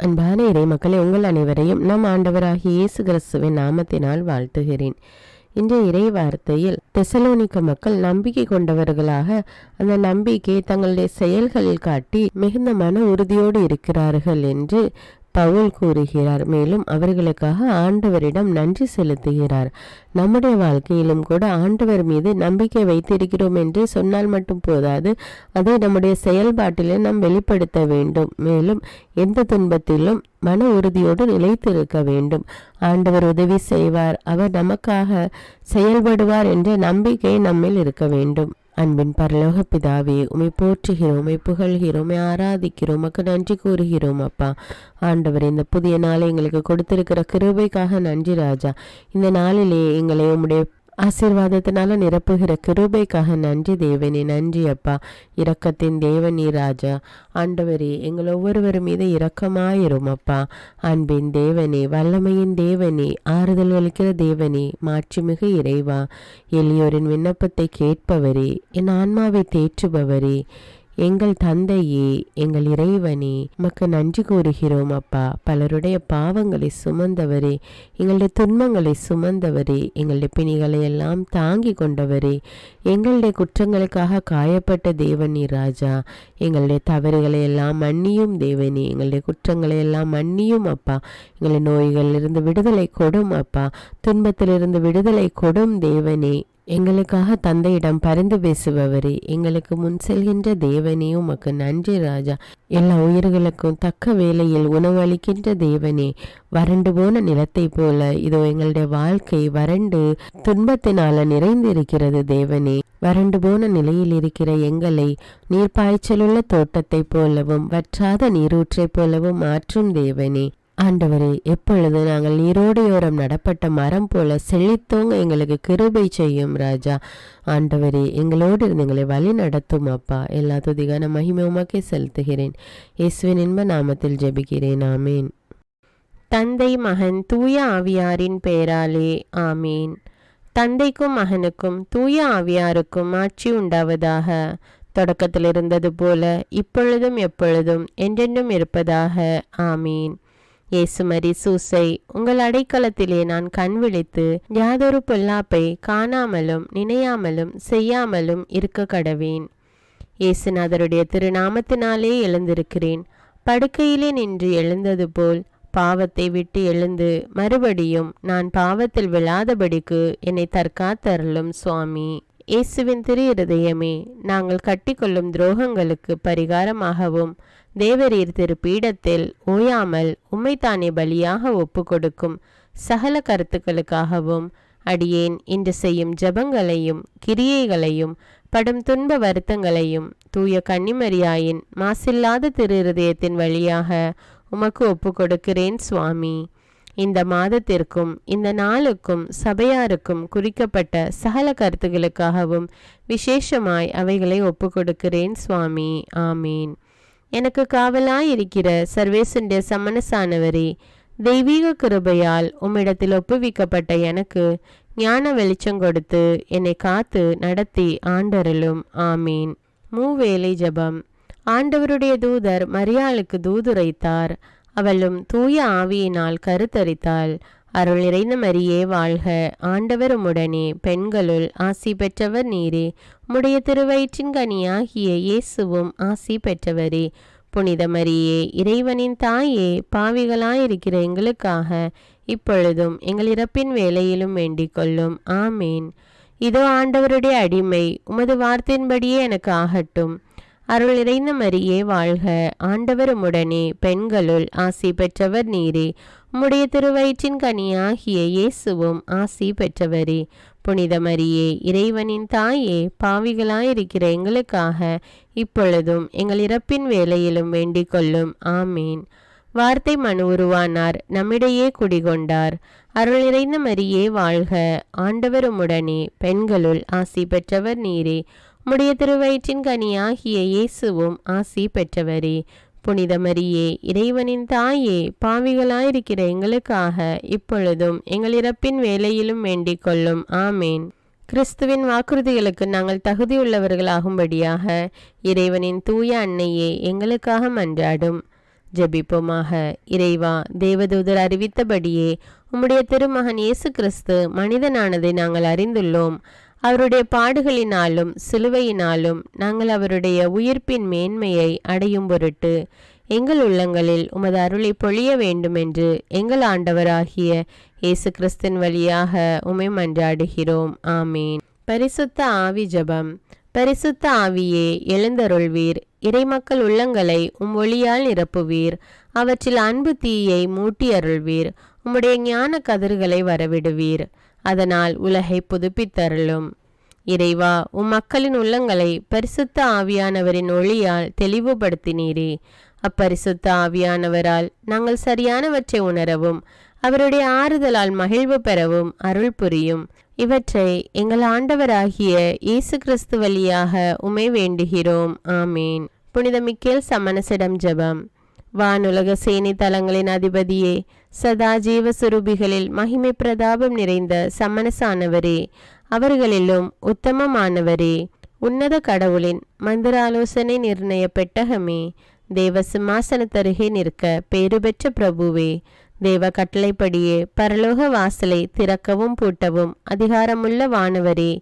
அன்பான இறை மக்களை உங்கள் அனைவரையும் நம் ஆண்டவராகிய இயேசு கிறிஸ்துவின் நாமத்தினால் வாழ்த்துகிறேன். இன்றைய இறை வார்த்தையில் தெசலோனிக்க மக்கள் நம்பிக்கை கொண்டவர்களாக அந்த நம்பிக்கையை தங்களுடைய செயல்களில் காட்டி மிகுந்த மன உறுதியோடு இருக்கிறார்கள் என்று பவுல் கூறுகிறார். மேலும் அவர்களுக்காக ஆண்டவரிடம் நன்றி செலுத்துகிறார். நம்முடைய வாழ்க்கையிலும் கூட ஆண்டவர் மீது நம்பிக்கை வைத்திருக்கிறோம் என்று சொன்னால் மட்டும் போதாது, அதை நம்முடைய செயல்பாட்டிலே நாம் வெளிப்படுத்த வேண்டும். மேலும் எந்த துன்பத்திலும் மன உறுதியோடு நிலைத்திருக்க வேண்டும். ஆண்டவர் உதவி செய்வார், அவர் நமக்காக செயல்படுவார் என்ற நம்பிக்கை நம்மில் இருக்க வேண்டும். அன்பின் பரலோக பிதாவே, உம்மை போற்றுகிறோம், உம்மை புகழ்கிறோம், உம்மை ஆராதிக்கிறோம், உமக்கு நன்றி கூறுகிறோம் அப்பா. ஆண்டவர், இந்த புதிய நாளை எங்களுக்கு கொடுத்திருக்கிற கிருபைக்காக நன்றி ராஜா. இந்த நாளிலே எங்களை உம்முடைய ஆசீர்வாதத்தினால நிரப்புகிற கிருபைக்காக நன்றி தேவனே. நன்றி அப்பா. இரக்கத்தின் தேவனே ராஜா. ஆண்டவரே, எங்கள் ஒவ்வொருவர் மீது இரக்கமாயிரும் அப்பா. அன்பின் தேவனே, வல்லமையின் தேவனே, ஆறுதல் அளிக்கிற தேவனே, மாட்சிமிகு இறைவா, எளியோரின் விண்ணப்பத்தை கேட்பவரே, என் ஆன்மாவை தேற்றுபவரே, எங்கள் தந்தையே, எங்கள் இறைவனே, உமக்கு நன்றி கூறுகிறோம் அப்பா. பலருடைய பாவங்களை சுமந்தவரே, எங்களுடைய துன்பங்களை சுமந்தவரே, எங்களுடைய பிணிகளை எல்லாம் தாங்கி கொண்டவரே, எங்களுடைய குற்றங்களுக்காக காயப்பட்ட தேவனே ராஜா. எங்களுடைய தவறுகளை எல்லாம் மன்னியும் தேவனே, எங்களுடைய குற்றங்களை எல்லாம் மன்னியும் அப்பா. எங்களுடைய நோய்களிலிருந்து விடுதலை கொடும் அப்பா. துன்பத்திலிருந்து விடுதலை கொடும் தேவனே. எங்களுக்காக தந்தையிடம் பரிந்து பேசுபவரே, எங்களுக்கு முன் செல்கின்ற தேவனே, உமக்கு நன்றி ராஜா. எல்லா உயிர்களுக்கும் தக்க வேளையில் உணவளிக்கின்ற தேவனே, வறண்டு போன நிலத்தை போல இதோ எங்களுடைய வாழ்க்கை வறண்டு துன்பத்தினால நிறைந்திருக்கிறது தேவனே. வறண்டு போன நிலையில் இருக்கிற எங்களை நீர்ப்பாய்ச்சலுள்ள தோட்டத்தை போலவும் வற்றாத நீரூற்றை போலவும் மாற்றும் தேவனே. ஆண்டவரே, எப்பொழுது நாங்கள் நீரோடையோரம் நடப்பட்ட மரம் போல செழித்தோங்க எங்களுக்கு கிருபை செய்யும் ராஜா. ஆண்டவரே, எங்களோடு இருந்து எங்களை வழி நடத்தும் அப்பா. எல்லா துதிகான மகிமை உமக்கே செலுத்துகிறேன். இயேசுவின் இன்ப நாமத்தில் ஜெபிக்கிறேன், ஆமீன். தந்தை, மகன், தூய ஆவியாரின் பெயராலே ஆமீன். தந்தைக்கும் மகனுக்கும் தூய ஆவியாருக்கும் ஆட்சி உண்டாவதாக. தொடக்கத்தில் இருந்தது போல இப்பொழுதும் எப்பொழுதும் என்றென்றும் இருப்பதாக, ஆமீன். இயேசுமரி சூசை, உங்கள் அடைக்கலத்திலே நான் கண் விழித்து யாதொரு பொல்லாப்பை காணாமலும் நினையாமலும் செய்யாமலும் இருக்க கடவேன். இயேசுநாதருடைய திருநாமத்தினாலே எழுந்திருக்கிறேன். படுக்கையிலே நின்று எழுந்தது போல் பாவத்தை விட்டு எழுந்து மறுபடியும் நான் பாவத்தில் விழாதபடிக்கு என்னை தற்காத்தருளும் சுவாமி. இயேசுவின் திரு இருதயமே, நாங்கள் கட்டிக்கொள்ளும் துரோகங்களுக்கு பரிகாரமாகவும் தேவரீர் திரு பீடத்தில் ஓயாமல் உம்மைத்தானே பலியாக ஒப்பு கொடுக்கும் சகல கருத்துக்களுக்காகவும் அடியேன் இன்று செய்யும் ஜபங்களையும் கிரியைகளையும் படும் துன்ப வருத்தங்களையும் தூய கன்னிமரியாயின் மாசில்லாத திரு இருதயத்தின் வழியாக உமக்கு ஒப்பு கொடுக்கிறேன் சுவாமி. இந்த மாதத்திற்கும் இந்த நாளுக்கும் சபையாருக்கும் குறிக்கப்பட்ட சகல கருத்துக்களுக்காகவும் விசேஷமாய் அவைகளை ஒப்பு கொடுக்கிறேன் சுவாமி. ஆமீன். எனக்கு காவலாயிருக்கிற சர்வேசுடைய சமனசானவரே, தெய்வீக கிருபையால் உம்மிடத்தில் ஒப்புவிக்கப்பட்ட எனக்கு ஞான வெளிச்சம் கொடுத்து என்னை காத்து நடத்தி ஆண்டருளும். ஆமீன். மூவேளை ஜபம். ஆண்டவருடைய தூதர் மரியாளுக்கு தூதுரைத்தார். அவளும் தூய ஆவியினால் கருத்தரித்தாள். அருள் நிறைந்த மரியே வாழ்க, ஆண்டவர் உம்முடனே, பெண்களுள் ஆசி பெற்றவர் நீரே. உம்முடைய திருவயிற்றின் கனியாகிய இயேசுவும் ஆசி பெற்றவரே. புனித மரியே, இறைவனின் தாயே, பாவிகளாயிருக்கிற எங்களுக்காக இப்பொழுதும் எங்கள் இறப்பின் வேளையிலும் வேண்டிக் கொள்ளும். ஆமீன். இதோ ஆண்டவருடைய அடிமை, உமது வார்த்தையின்படியே எனக்கு ஆகட்டும். அருள் நிறைந்த மரியே வாழ்க, ஆண்டவர் உம்முடனே, பெண்களுள் ஆசி பெற்றவர் நீரே. உம்முடைய திருவயிற்றின் கனியாகிய இயேசுவும் ஆசி பெற்றவரே. புனித மரியே, இறைவனின் தாயே, பாவிகளாயிருக்கிற எங்களுக்காக இப்பொழுதும் எங்கள் இறப்பின் வேளையிலும் வேண்டிக் கொள்ளும். ஆமீன். வார்த்தை மனு உருவானார், நம்மிடையே குடிகொண்டார். அருள் நிறைந்த மரியே வாழ்க, ஆண்டவர் உம்முடனே, பெண்களுள் ஆசி பெற்றவர் நீரே. உம்முடைய திருவயிற்றின் கனியாகிய இயேசுவும் ஆசி பெற்றவரே. புனித மரியே, இறைவனின் தாயே, பாவிகளாயிருக்கிற எங்களுக்காக இப்பொழுதும் எங்கள் இறப்பின் வேளையிலும் வேண்டிக் கொள்ளும். ஆமேன். கிறிஸ்துவின் வாக்குறுதிகளுக்கு நாங்கள் தகுதியுள்ளவர்களாகும்படியாக இறைவனின் தூய அன்னையே எங்களுக்காக மன்றாடும். ஜெபிப்போமாக. இறைவா, தேவதூதர் அறிவித்தபடியே உம்முடைய திருமகன் இயேசு கிறிஸ்து மனிதனானதை நாங்கள் அறிந்துள்ளோம். அவருடைய பாடுகளினாலும் சிலுவையினாலும் நாங்கள் அவருடைய உயிர்ப்பின் மேன்மையை அடையும் பொருட்டு எங்கள் உள்ளங்களில் உமது அருளை பொழிய வேண்டுமென்று எங்கள் ஆண்டவராகிய இயேசு கிறிஸ்தின் வழியாக உம்மை மன்றாடுகிறோம். ஆமீன். பரிசுத்த ஆவி ஜெபம். பரிசுத்த ஆவியே, எழுந்தருள்வீர். இறைமக்கள் உள்ளங்களை உம் ஒளியால் நிரப்புவீர். அவற்றில் அன்பு தீயை மூட்டி அருள்வீர். உம்முடைய ஞான கதிர்களை வரவிடுவீர். அதனால் உலகை புதுப்பித்தருளும். இறைவா, உம் மக்களின் உள்ளங்களை பரிசுத்த ஆவியானவரின் ஒளியால் தெளிவுபடுத்தினீரே. அப்பரிசுத்த ஆவியானவரால் நாங்கள் சரியானவற்றை உணரவும் அவருடைய ஆறுதலால் மகிழ்வு பெறவும் அருள் புரியும். இவற்றை எங்கள் ஆண்டவராகிய இயேசு கிறிஸ்து வழியாக உம்மை வேண்டுகிறோம். ஆமீன். புனித மிக்கேல் சமணசிடம் ஜெபம். வானுலக சேனை தலங்களின் அதிபதியே, சதா ஜீவ சுரூபிகளில் மகிமை பிரதாபம் நிறைந்த சமணசானவரே, அவர்களிலும் உத்தமமானவரே, உன்னத கடவுளின் மந்திர ஆலோசனை நிர்ணய பெட்டகமே, தேவ சிம்மாசனத்தருகே நிற்க பேறு பெற்ற பிரபுவே, தேவ கட்டளைப்படியே பரலோக வாசலை திறக்கவும் பூட்டவும் அதிகாரமுள்ள வானவரே,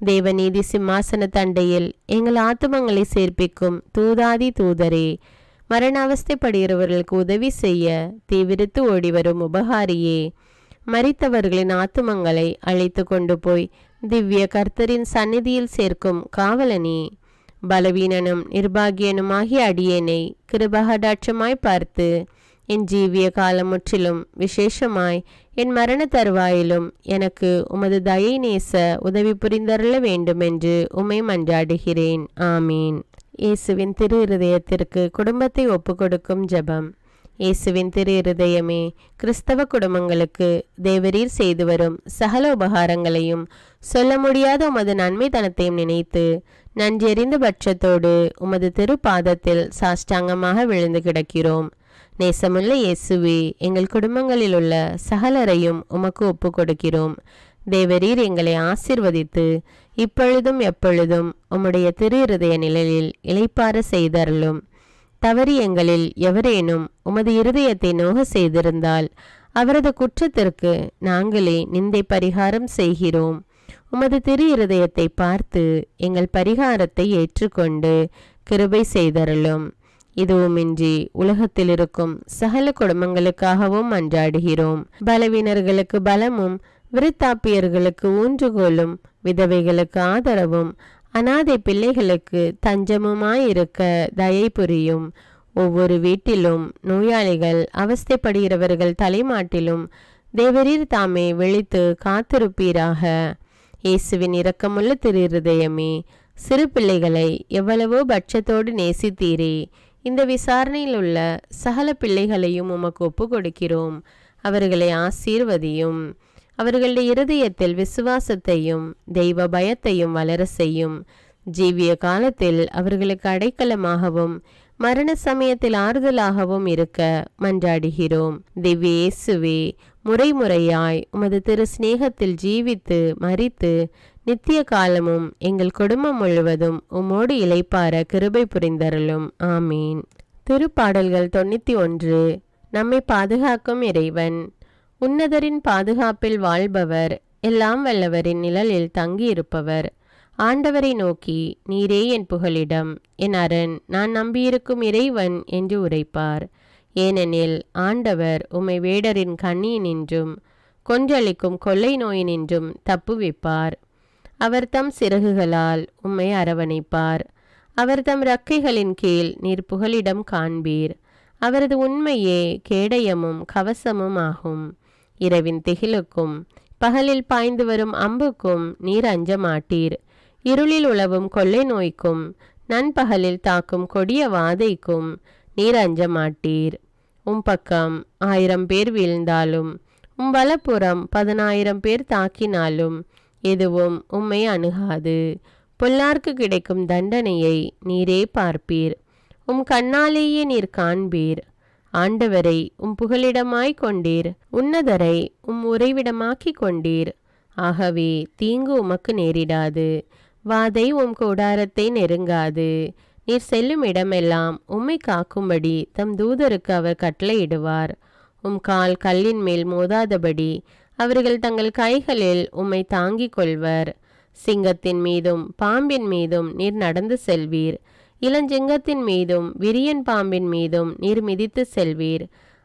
தேவநீதி சிம்மாசன தண்டையில் எங்கள் ஆத்துமங்களை சேர்ப்பிக்கும் தூதாதி தூதரே, மரண அவஸ்தைப்படுகிறவர்களுக்கு உதவி செய்ய தீவிரித்து ஓடிவரும் உபகாரியே, மரித்தவர்களின் ஆத்துமங்களை அழைத்து கொண்டு போய் திவ்ய கர்த்தரின் சந்நிதியில் சேர்க்கும் காவலனே, பலவீனனும் நிர்பாகியனுமாகிய அடியேனை கிருபகடாட்சமாய் பார்த்து என் ஜீவிய காலம் முற்றிலும் விசேஷமாய் என் மரண தருவாயிலும் எனக்கு உமது தயை நேச உதவி புரிந்தருள வேண்டுமென்று உம்மை மன்றாடுகிறேன். ஆமீன். இயேசுவின் திரு இருதயத்திற்கு குடும்பத்தை ஒப்புக்கொடுக்கும் ஜெபம். இயேசுவின் திரு இருதயமே, கிறிஸ்தவ குடும்பங்களுக்கு தேவரீர் செய்து வரும் சகல உபகாரங்களையும் சொல்ல முடியாத உமது நன்மைத்தனத்தையும் நினைத்து நன்றெறிந்த பட்சத்தோடு உமது திரு பாதத்தில் சாஷ்டாங்கமாக விழுந்து கிடக்கிறோம். நேசமுள்ள இயேசுவே, எங்கள் குடும்பங்களில் உள்ள சகலரையும் உமக்கு ஒப்பு கொடுக்கிறோம். தேவரீர் எங்களை ஆசீர்வதித்து இப்பொழுதும் எப்பொழுதும் உம்முடைய திரு இருதய நிழலில் இளைப்பாற செய்தருளும். தவறி எங்களில் எவரேனும் உமது இருதயத்தை நோக செய்திருந்தால் அவரது குற்றத்திற்கு நாங்களே நிந்தை பரிகாரம் செய்கிறோம். உமது திரு இருதயத்தை பார்த்து எங்கள் பரிகாரத்தை ஏற்றுக்கொண்டு கிருபை செய்தருளும். இதுவுமின்றி உலகத்தில் இருக்கும் சகல குடும்பங்களுக்காகவும் மன்றாடுகிறோம். பலவீனர்களுக்கு பலமும், விருத்தாப்பியர்களுக்கு ஊன்றுகோலும், விதவைகளுக்கு ஆதரவும், அனாதை பிள்ளைகளுக்கு தஞ்சமுமாயிருக்க தயை புரியும். ஒவ்வொரு வீட்டிலும் நோயாளிகள் அவஸ்தைப்படுகிறவர்கள் தலைமாட்டிலும் தேவரீர் தாமே விழித்து காத்திருப்பீராக. இயேசுவின் இரக்கமுள்ள திரு இருதயமே, சிறு பிள்ளைகளை எவ்வளவோ பட்சத்தோடு நேசித்தீரே. இந்த விசாரணையில் உள்ள சகல பிள்ளைகளையும் உமக்கு ஒப்பு கொடுக்கிறோம். அவர்களை ஆசீர்வதியும். அவர்களுடைய இருதயத்தில் விசுவாசத்தையும் தெய்வ பயத்தையும் வளர செய்யும். ஜீவிய காலத்தில் அவர்களுக்கு அடைக்கலமாகவும் மரண சமயத்தில் ஆறுதலாகவும் இருக்க மன்றாடுகிறோம். திவ்ய இயேசுவே, முறைமுறையாய் உமது திரு சிநேகத்தில் ஜீவித்து மரித்து நித்திய காலமும் எங்கள் குடும்பம் முழுவதும் உம்மோடு இளைப்பார கிருபை புரிந்தருளும். ஆமீன். திருப்பாடல்கள் 91. நம்மை பாதுகாக்கும் இறைவன். உன்னதரின் பாதுகாப்பில் வாழ்பவர், எல்லாம் வல்லவரின் நிழலில் தங்கியிருப்பவர். ஆண்டவரை நோக்கி, நீரே என் புகலிடம், என் அரண், நான் நம்பியிருக்கும் இறைவன் என்று உரைப்பார். ஏனெனில் ஆண்டவர் உம்மை வேடரின் கண்ணியினின்றும் கொன்றளிக்கும் கொள்ளை நோயினின்றும் தப்புவிப்பார். அவர் தம் சிறகுகளால் உம்மை அரவணைப்பார். அவர் தம் இறக்கைகளின் கீழ் நீர் புகலிடம் காண்பீர். அவரது உண்மையே கேடயமும் கவசமும் ஆகும். இரவின் திகிலுக்கும் பகலில் பாய்ந்து வரும் அம்புக்கும் நீர் அஞ்ச மாட்டீர். இருளில் உலவும் கொள்ளை நோய்க்கும் நண்பகலில் தாக்கும் கொடிய வாதைக்கும் நீர் அஞ்ச மாட்டீர். உம் பக்கம் 1000 பேர் வீழ்ந்தாலும் உம் வலப்புறம் 10,000 பேர் தாக்கினாலும் எதுவும் உம்மை அணுகாது. பொல்லார்க்கு கிடைக்கும் தண்டனையை நீரே பார்ப்பீர். உம் கண்ணாலேயே நீர் காண்பீர். ஆண்டவரை உம் புகலிடமாய் கொண்டீர். உன்னதரை உம் உறைவிடமாக்கி கொண்டீர். ஆகவே தீங்கு உமக்கு நேரிடாது. வாதை உம் கூடாரத்தை நெருங்காது. நீர் செல்லும் இடமெல்லாம் உம்மை காக்கும்படி தம் தூதருக்கு அவர் கட்டளையிடுவார். உம் கால் கல்லின் மேல் மோதாதபடி அவர்கள் தங்கள் கைகளில் உம்மை தாங்கிக் கொள்வர். சிங்கத்தின் மீதும் பாம்பின் மீதும் நீர் நடந்து செல்வீர். இளஞ்சிங்கத்தின் மீதும் விரியன் பாம்பின் மீதும் நீர் மிதித்து செல்வீர்.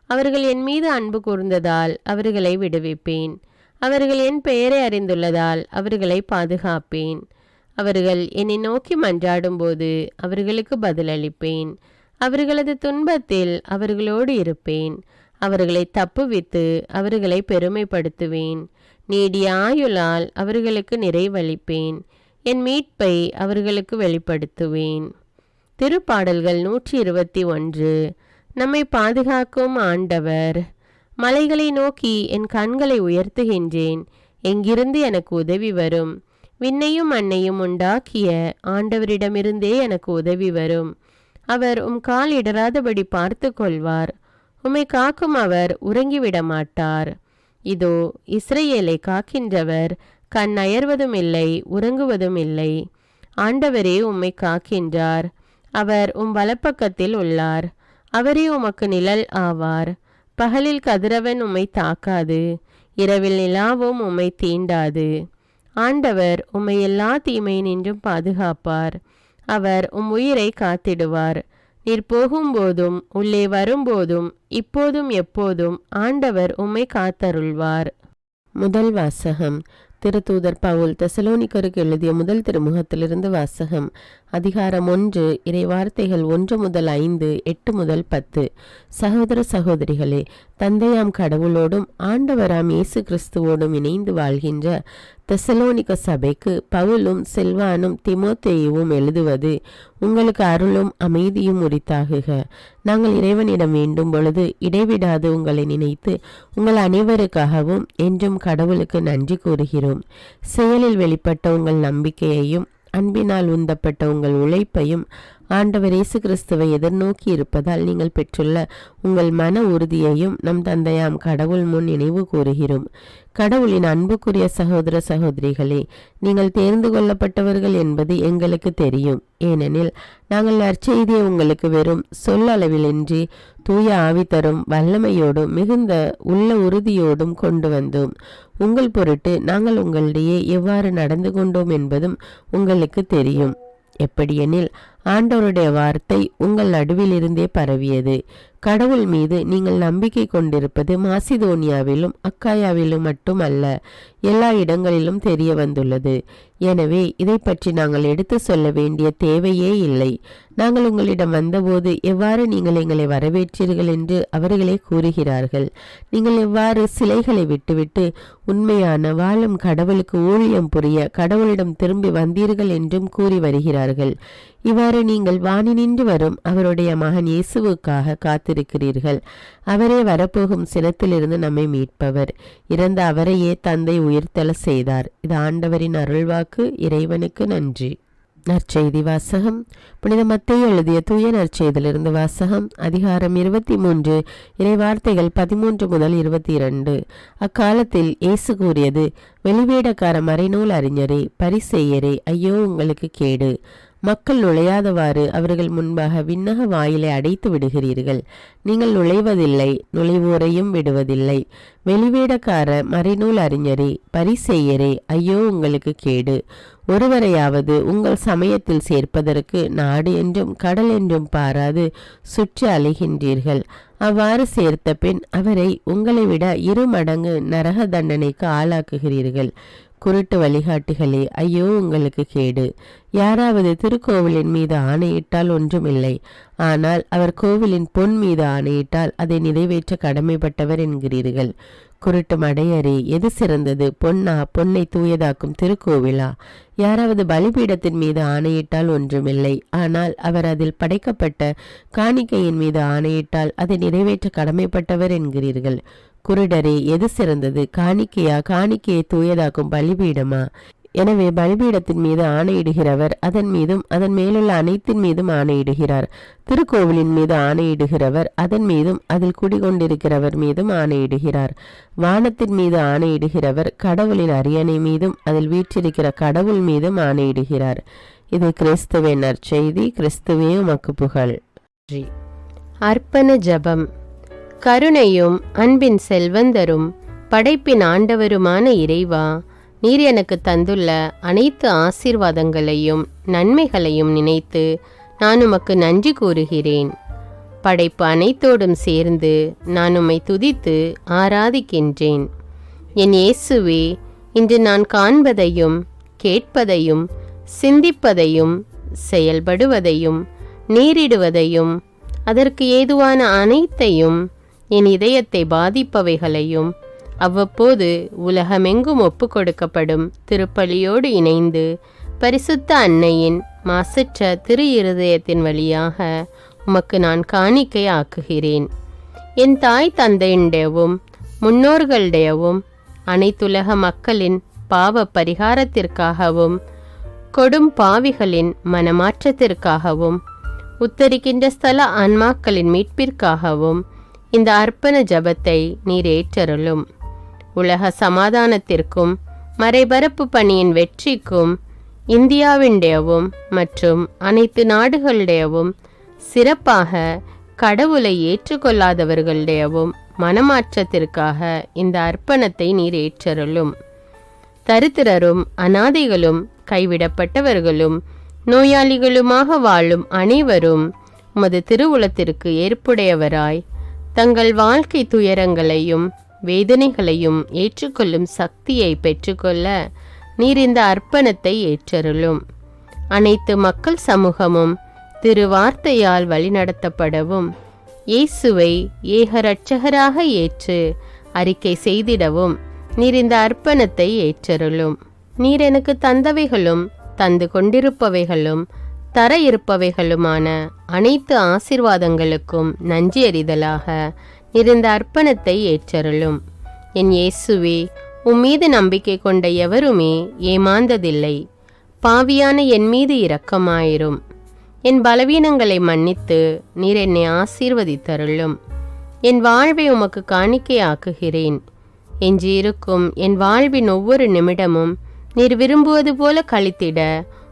அவர்கள் என் மீது அன்பு கூர்ந்ததால் அவர்களை விடுவிப்பேன். அவர்கள் என் பெயரை அறிந்துள்ளதால் அவர்களை பாதுகாப்பேன். அவர்கள் என்னை நோக்கி மன்றாடும்போது அவர்களுக்கு பதிலளிப்பேன். அவர்களது துன்பத்தில் அவர்களோடு இருப்பேன். அவர்களை தப்புவித்து அவர்களை பெருமைப்படுத்துவேன். நீடிய ஆயுளால் அவர்களுக்கு நிறைவளிப்பேன். என் மீட்பை அவர்களுக்கு வெளிப்படுத்துவேன். திருப்பாடல்கள் 121. நம்மை பாதுகாக்கும் ஆண்டவர். மலைகளை நோக்கி என் கண்களை உயர்த்துகின்றேன். எங்கிருந்து எனக்கு உதவி வரும்? விண்ணையும் மண்ணையும் உண்டாக்கிய ஆண்டவரிடமிருந்தே எனக்கு உதவி வரும். அவர் உம் கால் இடராதபடி பார்த்து கொள்வார். உம்மை காக்கும் அவர் உறங்கிவிட மாட்டார். இதோ இஸ்ரவேலை காக்கின்றவர் கண் அயர்வதும் இல்லை, உறங்குவதும் இல்லை. ஆண்டவரே உம்மை காக்கின்றார். அவர் உம் வலப்பக்கத்தில் உள்ளார். அவரே உமக்கு நிழல் ஆவார். பகலில் கதிரவன் உம்மை தாக்காது, இரவில் நிலாவும் உம்மை தீண்டாது. ஆண்டவர் உம்மை எல்லா தீமையினின்றும் பாதுகாப்பார். அவர் உம் உயிரை காத்திடுவார். நீர் போகும்போதும் உள்ளே வரும்போதும் இப்போதும் எப்போதும் ஆண்டவர் உம்மை காத்தருள்வார். முதல் வாசகம். திருத்தூதர் பவுல் தெசலோனிக்கருக்கு எழுதிய முதல் திருமுகத்திலிருந்து வாசகம். அதிகாரம் 1, இறைவார்த்தைகள் 1 முதல் 5, 8 முதல் 10. சகோதர சகோதரிகளே, தந்தையாம் கடவுளோடும் ஆண்டவராம் இயேசு கிறிஸ்துவோடும் இணைந்து வாழ்கின்ற தெசலோனிக்க சபைக்கு பவுலும் செல்வானும் திமோத்தேயுவும் எழுதுவது உங்களுக்கு அருளும் அமைதியும் உரித்தாகுக. நாங்கள் இறைவனிடம் வேண்டும் பொழுது இடைவிடாது உங்களை நினைத்து உங்கள் அனைவருக்காகவும் என்றும் கடவுளுக்கு நன்றி கூறுகிறோம். செயலில் வெளிப்பட்ட உங்கள் நம்பிக்கையையும் அன்பினால் உந்தப்பட்ட உங்கள் உழைப்பையும் ஆண்டவர் இயேசு கிறிஸ்துவை எதிர்நோக்கி இருப்பதால் நீங்கள் பெற்றுள்ள உங்கள் மன உறுதியையும் நம் தந்தையாம் கடவுள் முன் நினைவு கூறுகிறோம். கடவுளின் அன்புக்குரிய சகோதர சகோதரிகளே, நீங்கள் தேர்ந்து கொள்ளப்பட்டவர்கள் என்பது எங்களுக்கு தெரியும். ஏனெனில் நாங்கள் நற்செய்தியை உங்களுக்கு வெறும் சொல்லளவிலின்றி தூய ஆவி தரும் வல்லமையோடும் மிகுந்த உள்ள உறுதியோடும் கொண்டு வந்தோம். உங்கள் பொருட்டு நாங்கள் உங்களிடையே எவ்வாறு நடந்து கொண்டோம் என்பதும் உங்களுக்கு தெரியும். எப்படியெனில் ஆண்டவருடைய வார்த்தை உங்கள் நடுவிலிருந்தே பரவியது. கடவுள் மீது நீங்கள் நம்பிக்கை கொண்டிருப்பது மாசிதோனியாவிலும் அக்காயாவிலும் மட்டுமல்ல, எல்லா இடங்களிலும் தெரிய வந்துள்ளது. எனவே இதை பற்றி நாங்கள் எடுத்து சொல்ல வேண்டிய தேவையே இல்லை. நாங்கள் உங்களிடம் வந்தபோது எவ்வாறு நீங்கள் எங்களை வரவேற்றீர்கள் என்று அவர்களே கூறுகிறார்கள். நீங்கள் எவ்வாறு சிலைகளை விட்டுவிட்டு உண்மையான வாழும் கடவுளுக்கு ஊழியம் புரிய கடவுளிடம் திரும்பி வந்தீர்கள் என்றும் கூறி வருகிறார்கள். இவ்வாறு நீங்கள் வானினின்று வரும் அவருடைய மகன் இயேசுவுக்காக காத்திருக்கிறீர்கள். அவரே வரப்போகும் சினத்திலிருந்து நம்மை மீட்பவர். இறந்த அவரையே தந்தை உயிர்த்தெழ செய்தார். இது ஆண்டவரின் அருள்வாக்கு. இறைவனுக்கு நன்றி. நற்செய்தி வாசகம். புனித மத்தேயு எழுதிய தூய நற்செய்தியிலிருந்து வாசகம். அதிகாரம் 23, இறைவார்த்தைகள் 13 முதல் 22. அக்காலத்தில் இயேசு கூறியது: வெளிவேடக்கார மறைநூல் அறிஞரே, பரிசேயரே, ஐயோ உங்களுக்கு கேடு! மக்கள் நுழையாதவாறு அவர்கள் முன்பாக விண்ணக வாயிலை அடைத்து விடுகிறீர்கள். நீங்கள் நுழைவதில்லை, நுழைவோரையும் விடுவதில்லை. வெளிவேடக்கார மறைநூல் அறிஞரே, பரிசேயரே, ஐயோ உங்களுக்கு கேடு! ஒருவரையாவது உங்கள் சமயத்தில் சேர்ப்பதற்கு நாடு என்றும் கடல் என்றும் பாராது சுற்றி அலைகின்றீர்கள். அவ்வாறு சேர்த்த பின் அவரை உங்களை விட 2 மடங்கு நரக தண்டனைக்கு ஆளாக்குகிறீர்கள். குருட்டு வழிகாட்டிகளே, ஐயோ உங்களுக்கு கேடு! யாராவது திருக்கோவிலின் மீது ஆணையிட்டால் ஒன்றுமில்லை. ஆனால் அவர் கோவிலின் பொன் மீது ஆணையிட்டால் அதை நிறைவேற்ற கடமைப்பட்டவர் என்கிறீர்கள். குருட்டு மடையரே, எது சிறந்தது? பொன்னா, பொன்னை தூயதாக்கும் திருக்கோவிலா? யாராவது பலிபீடத்தின் மீது ஆணையிட்டால் ஒன்றுமில்லை. ஆனால் அவர் அதில் படைக்கப்பட்ட காணிக்கையின் மீது ஆணையிட்டால் அதை நிறைவேற்ற கடமைப்பட்டவர் என்கிறீர்கள். குருடரே, எது சிறந்தது? காணிக்கையா? காணிக்கையை தூயதாக்கும் பலிபீடமா? எனவே பலிபீடத்தின் மீது ஆணையிடுகிறவர் அதன் மீதும் அதன் மேலுள்ள அனைத்தின் மீதும் ஆணையிடுகிறார். திருக்கோவிலின் மீது ஆணையிடுகிறவர் அதன் மீதும் அதில் குடிகொண்டிருக்கிறவர் மீதும் ஆணையிடுகிறார். வானத்தின் மீது ஆணையிடுகிறவர் கடவுளின் அரியணை மீதும் அதில் வீற்றிருக்கிற கடவுள் மீதும் ஆணையிடுகிறார். இது கிறிஸ்துவின் நற்செய்தி. கிறிஸ்துவே உமக்கு புகழ். அர்ப்பண ஜெபம். கருணையும் அன்பின் செல்வந்தரும் படைப்பின் ஆண்டவருமான இறைவா, நீர் எனக்கு தந்துள்ள அனைத்து ஆசீர்வாதங்களையும் நன்மைகளையும் நினைத்து நான் உமக்கு நன்றி கூறுகிறேன். படைப்பு அனைத்தோடும் சேர்ந்து நான் உம்மை துதித்து ஆராதிக்கின்றேன். என் இயேசுவே, இன்று நான் காண்பதையும் கேட்பதையும் சிந்திப்பதையும் செயல்படுவதையும் நேரிடுவதையும் அதற்கு ஏதுவான அனைத்தையும் என் இதயத்தை பாதிப்பவைகளையும் அவ்வப்போது உலகமெங்கும் ஒப்பு கொடுக்கப்படும் திருப்பலியோடு இணைந்து பரிசுத்த அன்னையின் மாசற்ற திரு இருதயத்தின் வழியாக உமக்கு நான் காணிக்கை ஆக்குகிறேன். என் தாய் தந்தையுடையவும் முன்னோர்களுடையவும் அனைத்துலக மக்களின் பாவ பரிகாரத்திற்காகவும் கொடும் பாவிகளின் மனமாற்றத்திற்காகவும் உத்தரிக்கின்ற ஸ்தல ஆன்மாக்களின் மீட்பிற்காகவும் இந்த அர்ப்பண ஜபத்தை நீர் ஏற்றருளும். உலக சமாதானத்திற்கும் மறைபரப்பு பணியின் வெற்றிக்கும் இந்தியாவினுடையவும் மற்றும் அனைத்து நாடுகளுடையவும் சிறப்பாக கடவுளை ஏற்றுக்கொள்ளாதவர்களுடையவும் மனமாற்றத்திற்காக இந்த அர்ப்பணத்தை நீர் ஏற்றருளும். தரித்திரரும் அனாதைகளும் கைவிடப்பட்டவர்களும் நோயாளிகளுமாக வாழும் அனைவரும் உமது திருவுளத்திற்கு ஏற்புடையவராய் தங்கள் வாழ்க்கை துயரங்களையும் வேதனைகளையும் ஏற்றுக்கொள்ளும் சக்தியை பெற்றுக்கொள்ள நீர் இந்த அர்ப்பணத்தை ஏற்றருளும். அனைத்து மக்கள் சமூகமும் திருவார்த்தையால் வழிநடத்தப்படவும் இயேசுவை ஏக இரட்சகராக ஏற்று அறிக்கை செய்திடவும் நீர் இந்த அர்ப்பணத்தை ஏற்றருளும். நீர் எனக்கு தந்தவைகளும் தந்து கொண்டிருப்பவைகளும் தர இருப்பவைகளுமான அனைத்து ஆசீர்வாதங்களுக்கும் நன்றி அறிதலாக நீர் இந்த அர்ப்பணத்தை ஏற்றருளும். என் இயேசுவே, உம்மீது நம்பிக்கை கொண்ட எவருமே ஏமாந்ததில்லை. பாவியான என் மீது இரக்கமாயிரும். என் பலவீனங்களை மன்னித்து நீர் என்னை ஆசீர்வதித்தருளும். என் வாழ்வை உமக்கு காணிக்கையாக்குகிறேன். எஞ்சியிருக்கும் என் வாழ்வின் ஒவ்வொரு நிமிடமும் நீர் விரும்புவது போல கழித்திட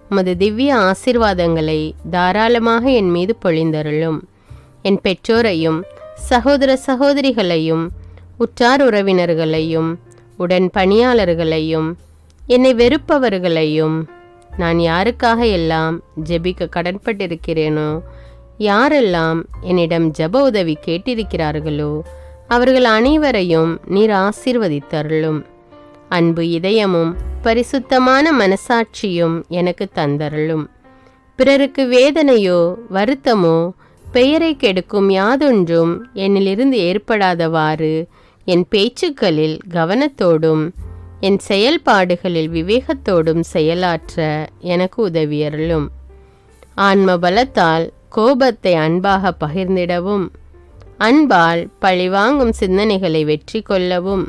உமது திவ்ய ஆசீர்வாதங்களை தாராளமாக என் மீது பொழிந்தருளும். என் பெற்றோரையும் சகோதர சகோதரிகளையும் உற்றார் உறவினர்களையும் உடன் பணியாளர்களையும் என்னை வெறுப்பவர்களையும் நான் யாருக்காக எல்லாம் ஜெபிக்க கடன்பட்டிருக்கிறேனோ, யாரெல்லாம் என்னிடம் ஜெப உதவி கேட்டிருக்கிறார்களோ அவர்கள் அனைவரையும் நீர் ஆசீர்வதித்தருளும். அன்பு இதயமும் பரிசுத்தமான மனசாட்சியும் எனக்கு தந்தருளும். பிறருக்கு வேதனையோ வருத்தமோ பெயரை கெடுக்கும் யாதொன்றும் என்னிலிருந்து ஏற்படாதவாறு என் பேச்சுக்களில் கவனத்தோடும் என் செயல்பாடுகளில் விவேகத்தோடும் செயலாற்ற எனக்கு உதவியருளும். ஆன்ம பலத்தால் கோபத்தை அன்பாக பகிர்ந்திடவும் அன்பால் பழிவாங்கும் சிந்தனைகளை வெற்றி கொள்ளவும்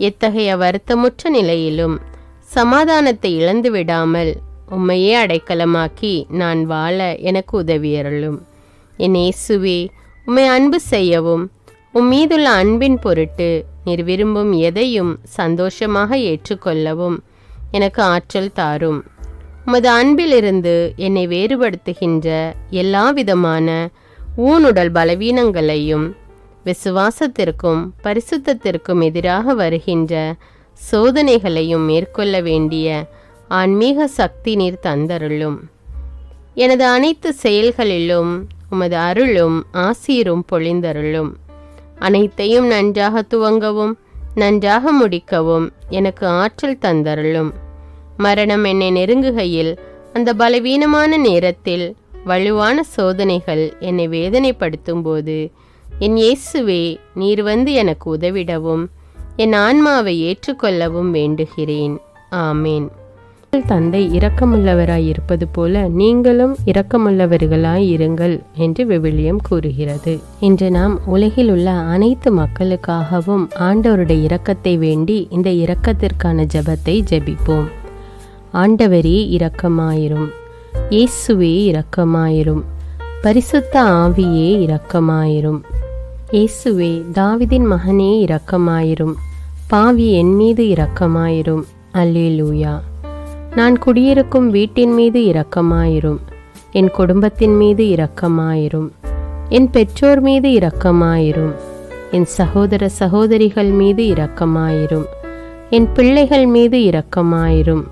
எத்தகைய வருத்தமுற்ற நிலையிலும் சமாதானத்தை இழந்து விடாமல் உம்மையே அடைக்கலமாக்கி நான் வாழ எனக்கு உதவியருளும். என் இயேசுவே, உம்மை அன்பு செய்யவும் உம்மீதுள்ள அன்பின் பொருட்டு நீர் விரும்பும் எதையும் சந்தோஷமாக ஏற்றுக்கொள்ளவும் எனக்கு ஆற்றல் தாரும். உமது அன்பிலிருந்து என்னை வேறுபடுத்துகின்ற எல்லா விதமான ஊனுடல் பலவீனங்களையும் விசுவாசத்திற்கும் பரிசுத்தத்திற்கும் எதிராக வருகின்ற சோதனைகளையும் மேற்கொள்ள வேண்டிய ஆன்மீக சக்தி நீர் தந்தருளும். எனது அனைத்து செயல்களிலும் உமது அருளும் ஆசீரும் பொழிந்தருளும். அனைத்தையும் நன்றாக துவங்கவும் நன்றாக முடிக்கவும் எனக்கு ஆற்றல் தந்தருளும். மரணம் என்னை நெருங்குகையில் அந்த பலவீனமான நேரத்தில் வலுவான சோதனைகள் என்னை வேதனைப்படுத்தும் போது என் இயேசுவே, நீர் வந்து எனக்கு உதவிடவும் என் ஆன்மாவை ஏற்றுக்கொள்ளவும் வேண்டுகிறேன். ஆமேன். தந்தை இரக்கமுள்ளவராய் இருப்பது போல நீங்களும் இரக்கமுள்ளவர்களாய் இருங்கள் என்று விவிலியம் கூறுகிறது. இன்று நாம் உலகில் உள்ள அனைத்து மக்களுக்காகவும் ஆண்டவருடைய இரக்கத்தை வேண்டி இந்த இரக்கத்திற்கான ஜெபத்தை ஜெபிப்போம். ஆண்டவரே இரக்கமாயிரும். இயேசுவே இரக்கமாயிரும். பரிசுத்த ஆவியே இரக்கமாயிரும். இயேசுவே, தாவீதின் மகனே இரக்கமாயிரும். பாவி என் மீது இரக்கமாயிரும். அல்லேலூயா. நான் குடியிருக்கும் வீட்டின் மீது இரக்கமாயிரும். என் குடும்பத்தின் மீது இரக்கமாயிரும். என் பெற்றோர் மீது இரக்கமாயிரும். என் சகோதர சகோதரிகள் மீது இரக்கமாயிரும். என் பிள்ளைகள் மீது இரக்கமாயிரும்.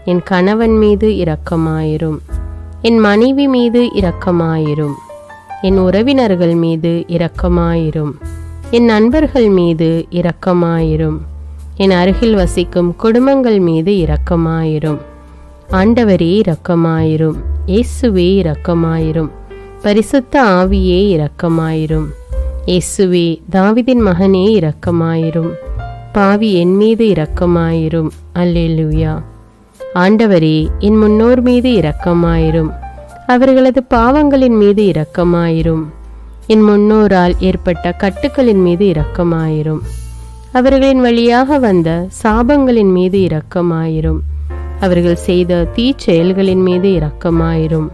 என் கணவன் மீது இரக்கமாயிரும். என் மனைவி மீது இரக்கமாயிரும். என் உறவினர்கள் மீது இரக்கமாயிரும். என் நண்பர்கள் மீது இரக்கமாயிரும். என் அருகில் வசிக்கும் குடும்பங்கள் மீது இரக்கமாயிரும். ஆண்டவரே இரக்கமாயிரும். இயேசுவே இரக்கமாயிரும். பரிசுத்த ஆவியே இரக்கமாயிரும். இயேசுவே தாவீதின் மகனே இரக்கமாயிரும். பாவி என் மீது இரக்கமாயிரும். அல்லேலூயா. ஆண்டவரே என் முன்னோர் மீது இரக்கமாயிரும். அவர்களது பாவங்களின் மீது இரக்கமாயிரும். என் முன்னோரால் ஏற்பட்ட கட்டுக்களின் மீது இரக்கமாயிரும். அவர்களின் வழியாக வந்த சாபங்களின் மீது இரக்கமாயிரும். அவர்கள் செய்த தீச்செயல்களின் மீது இரக்கமாயிரும்.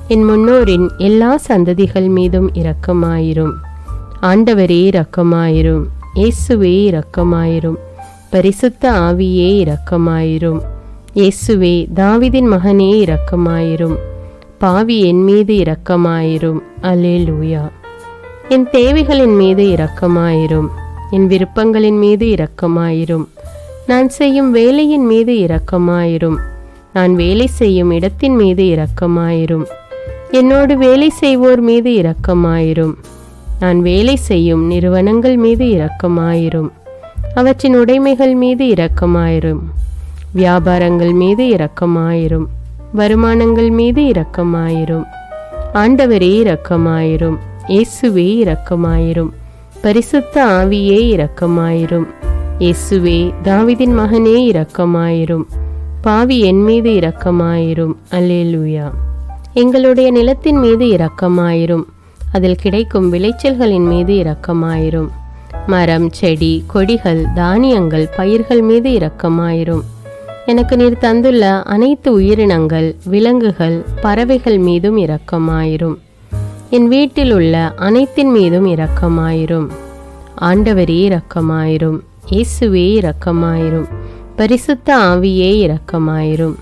என் முன்னோரின் எல்லா சந்ததிகள் மீதும் இரக்கமாயிரும். ஆண்டவரே இரக்கமாயிரும். இயேசுவே இரக்கமாயிரும். பரிசுத்த ஆவியே இரக்கமாயிரும். இயேசுவே தாவீதின் மகனே இரக்கமாயிரும். பாவி என் மீது இரக்கமாயிரும். அல்லேலூயா. என் தேவைகளின் மீது இரக்கமாயிரும். என் விருப்பங்களின் மீது இரக்கமாயிரும். நான் செய்யும் வேலையின் மீது இரக்கமாயிரும். நான் வேலை செய்யும் இடத்தின் மீது இரக்கமாயிரும். என்னோடு வேலை செய்வோர் மீது இரக்கமாயிரும். நான் வேலை செய்யும் நிறுவனங்கள் மீது இரக்கமாயிரும். அவற்றின் உடைமைகள் மீது இரக்கமாயிரும். வியாபாரங்கள் மீது இரக்கமாயிரும். வருமானங்கள் மீது இரக்கமாயிரும். ஆண்டவரே இரக்கமாயிரும். இயேசுவே இரக்கமாயிரும். பரிசுத்த ஆவியே இரக்கமாயிரும். இயேசுவே தாவீதின் மகனே இரக்கமாயிரும். பாவி என் மீது இரக்கமாயிரும். அல்லேலூயா. எங்களுடைய நிலத்தின் மீது இரக்கமாயிரும். அதில் கிடைக்கும் விளைச்சல்களின் மீது இரக்கமாயிரும். மரம், செடி, கொடிகள், தானியங்கள், பயிர்கள் மீது இரக்கமாயிரும். எனக்கு நீர் தந்துள்ள அனைத்து உயிரினங்கள், விலங்குகள், பறவைகள் மீதும் இரக்கமாயிரும். என் வீட்டில் உள்ள அனைத்தின் மீதும் இரக்கமாயிரும். ஆண்டவரே இரக்கமாயிரும். இயேசுவே இரக்கமாயிரும். பரிசுத்த ஆவியே இரக்கமாயிரும்.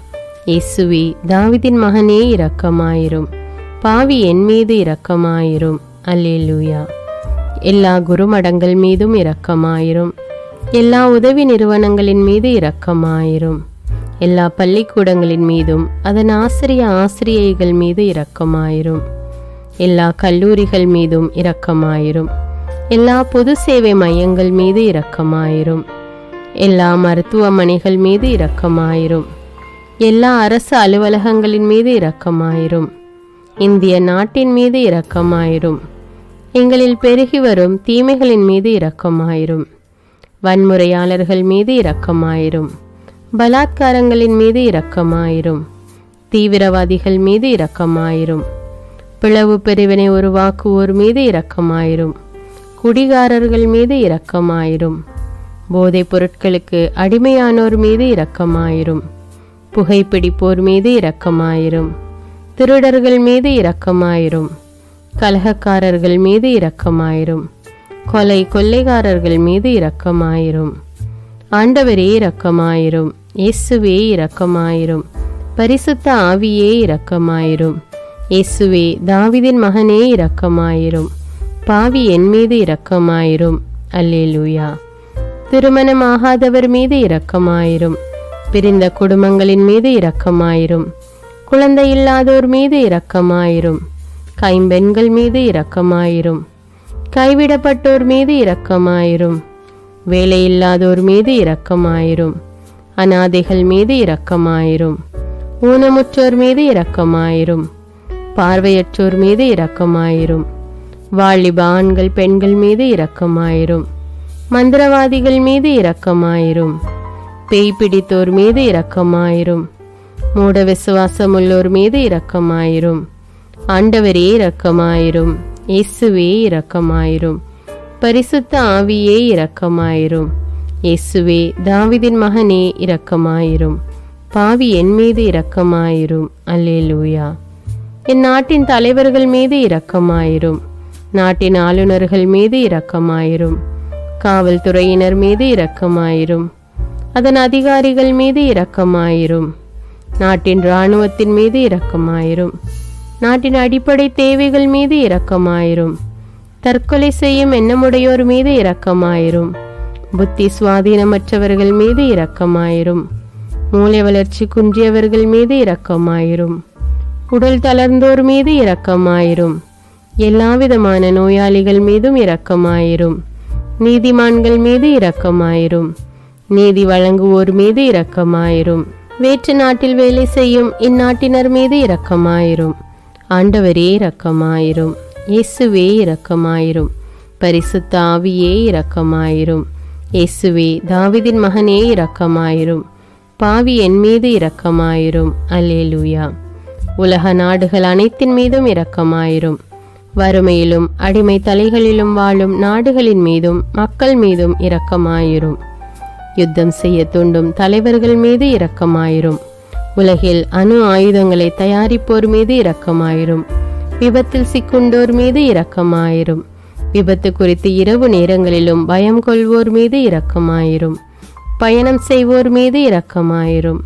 இயேசுவே தாவீதின் மகனே இரக்கமாயிரும். பாவி என் மீது இரக்கமாயிரும். அல்லேலூயா. எல்லா குருமடங்கள் மீதும் இரக்கமாயிரும். எல்லா உதவி நிறுவனங்களின் மீது இரக்கமாயிரும். எல்லா பள்ளிக்கூடங்களின் மீதும் அதன் ஆசிரியைகள் மீது இரக்கமாயிரும். எல்லா கல்லூரிகள் மீதும் இரக்கமாயிரும். எல்லா பொது சேவை மையங்கள் மீது இரக்கமாயிரும். எல்லா மருத்துவமனைகள் மீது இரக்கமாயிரும். எல்லா அரசு அலுவலகங்களின் மீது இரக்கமாயிரும். இந்திய நாட்டின் மீது இரக்கமாயிரும். எங்களில் பெருகி வரும் தீமைகளின் மீது இரக்கமாயிரும். வன்முறையாளர்கள் மீது இரக்கமாயிரும். பலாத்காரங்களின் மீது இரக்கமாயிரும். தீவிரவாதிகள் மீது இரக்கமாயிரும். பிளவு பிரிவினை உருவாக்குவோர் மீது இரக்கமாயிரும். குடிகாரர்கள் மீது இரக்கமாயிரும். போதைப் பொருட்களுக்கு அடிமையானோர் மீது இரக்கமாயிரும். புகைப்பிடிப்போர் மீது இரக்கமாயிரும். திருடர்கள் மீது இரக்கமாயிரும். கலகக்காரர்கள் மீது இரக்கமாயிரும். கொள்ளைக்காரர்கள் மீது இரக்கமாயிரும். ஆண்டவரே இரக்கமாயிரும். இயேசுவே இரக்கமாயிரும். பரிசுத்த ஆவியே இரக்கமாயிரும். இயேசுவே தாவீதின் மகனே இரக்கமாயிரும். பாவி என் மீது இரக்கமாயிரும். அல்லேலூயா. திருமணமாகாதவர் மீது இரக்கமாயிரும். பிரிந்த குடும்பங்களின் மீது இரக்கமாயிரும். குழந்தை இல்லாதோர் மீது இரக்கமாயிரும். கைம்பெண்கள் மீது இரக்கமாயிரும். கைவிடப்பட்டோர் மீது இரக்கமாயிரும். வேலையில்லாதோர் மீது இரக்கமாயிரும். அனாதைகள் மீது இரக்கமாயிரும். ஊனமுற்றோர் மீது இரக்கமாயிரும். பார்வையற்றோர் மீது இரக்கமாயிரும். வாலிப ஆண்கள் பெண்கள் மீது இரக்கமாயிரும். மந்திரவாதிகள் மீது இரக்கமாயிரும். பேய் பிடித்தோர் மீது இரக்கமாயிரும். மூட விசுவாசமுள்ளோர் மீது இரக்கமாயிரும். ஆண்டவரே இரக்கமாயிரும். இயேசுவே இரக்கமாயிரும். பரிசுத்த ஆவியே இரக்கமாயிரும். இயேசுவே தாவீதின் மகனே இரக்கமாயிரும். பாவி என் மீது இரக்கமாயிரும். அல்லேலூயா. என் நாட்டின் தலைவர்கள் மீது இரக்கமாயிரும். நாட்டின் ஆளுநர்கள் மீது இரக்கமாயிரும். காவல்துறையினர் மீது இரக்கமாயிரும். அதன் அதிகாரிகள் மீது இரக்கமாயிரும். நாட்டின் இராணுவத்தின் மீது இரக்கமாயிரும். நாட்டின் அடிப்படை தேவைகள் மீது இரக்கமாயிரும். தற்கொலை செய்யும் எண்ணமுடையோர் மீது இரக்கமாயிரும். புத்தி சுவாதீனமற்றவர்கள் மீது இரக்கமாயிரும். மூளை வளர்ச்சி குன்றியவர்கள் மீது இரக்கமாயிரும். உடல் தளர்ந்தோர் மீது இரக்கமாயிரும். எல்லாவிதமான நோயாளிகள் மீதும் இரக்கமாயிரும். நீதிமான்கள் மீது இரக்கமாயிரும். நீதி வழங்குவோர் மீது இரக்கமாயிரும். வேற்று நாட்டில் வேலை செய்யும் இந்நாட்டினர் மீது இரக்கமாயிரும். ஆண்டவரே இரக்கமாயிரும். இயேசுவே இரக்கமாயிரும். பரிசுத்த ஆவியே இரக்கமாயிரும். இயேசுவே தாவீதின் மகனே இரக்கமாயிரும். பாவி என் மீது இரக்கமாயிரும். அல்லேலூயா. உலக நாடுகள் அனைத்தின் மீதும் இரக்கமாயிரும். வறுமையிலும் அடிமை தலைகளிலும் வாழும் நாடுகளின் மீதும் மக்கள் மீதும் இரக்கமாயிரும். யுத்தம் செய்ய தூண்டும் தலைவர்கள் மீது இரக்கமாயிரும். உலகில் அணு ஆயுதங்களை தயாரிப்போர் மீது இரக்கமாயிரும். விபத்தில் சிக்குண்டோர் மீது இரக்கமாயிரும். விபத்து குறித்து இரவு நேரங்களிலும் பயம் கொள்வோர் மீது இரக்கமாயிரும். பயணம் செய்வோர் மீது இரக்கமாயிரும்.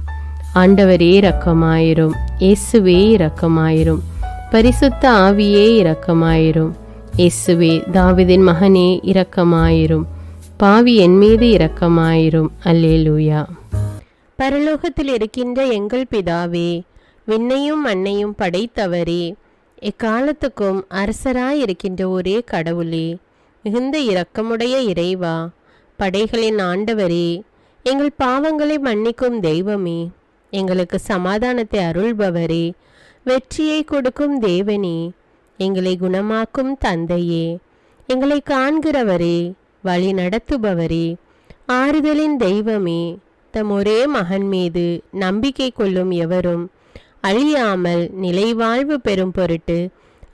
ஆண்டவரே இரக்கமாயிரும். இயேசுவே இரக்கமாயிரும். பரிசுத்த ஆவியே இரக்கமாயிரும். இயேசுவே தாவீதின் மகனே இரக்கமாயிரும். பாவி என் மீது இரக்கமாயிரும். அல்லேலூயா. பரலோகத்தில் இருக்கின்ற எங்கள் பிதாவே, விண்ணையும் மண்ணையும் படைத்தவரே, எக்காலத்துக்கும் அரசராயிருக்கின்ற ஒரே கடவுளே, மிகுந்த இரக்கமுடைய இறைவா, படைகளின் ஆண்டவரே, எங்கள் பாவங்களை மன்னிக்கும் தெய்வமே, எங்களுக்கு சமாதானத்தை அருள்பவரே, வெற்றியை கொடுக்கும் தேவனே, எங்களை குணமாக்கும் தந்தையே, எங்களை காண்கிறவரே, வழி நடத்துபவரே, ஆறுதலின் தெய்வமே, தம் ஒரே மகன் மீது நம்பிக்கை கொள்ளும் எவரும் அழியாமல் நிலைவாழ்வு பெறும் பொருட்டு